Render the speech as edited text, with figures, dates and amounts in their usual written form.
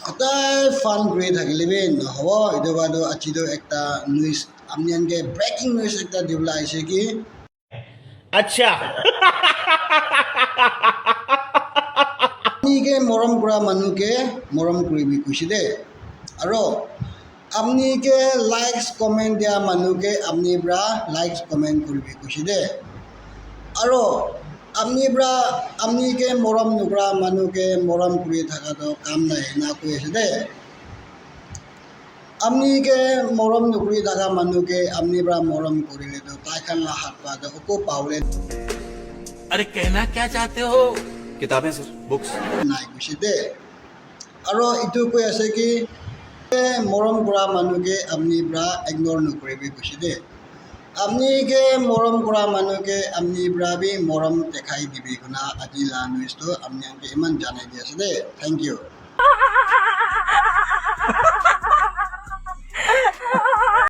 সদায় ফান কৰি থাকিলে নহ'ব এইটো বাৰু আজিতো একটা নিউজ আপনি আনকে ব্ৰেকিং নিউজ একটা দিবলৈ আহিছে কি अच्छा আপুনিকে মৰম কৰা মানুহকে মৰম কৰিবি কৈছে দেই আৰু আপুনিকে লাইকস কমেণ্ট দিয়া মানুহকে আপুনি পৰা লাইকস কমেণ্ট কৰিবি কৈছে দেই আৰু আপুনিকে মৰম নকৰা মানুহকে মৰম কৰি থকাটো কাম নাই না কৈ আছে দেই আপুনিকে মৰম নকৰি থকা মানুহকে আপুনি পৰা মৰম কৰিলেতো তাইখানা হাত পাতে একো পাবলৈ अरे कहना क्या चाहते हो किताबें सर बुक्स নাই কৈছে দেই আৰু এইটো কৈ আছে কি মৰম কৰা মানুহকে আপুনি পৰা ইগন'ৰ নকৰিবি কৈছে দেই আপুনিকে মৰম কৰা মানুহকে আপুনি পৰা বি মৰম দেখাই দিবি শুনা আজি লা নিউজটো আপুনি ইমান জানাই দি আছে দেই থেংক ইউ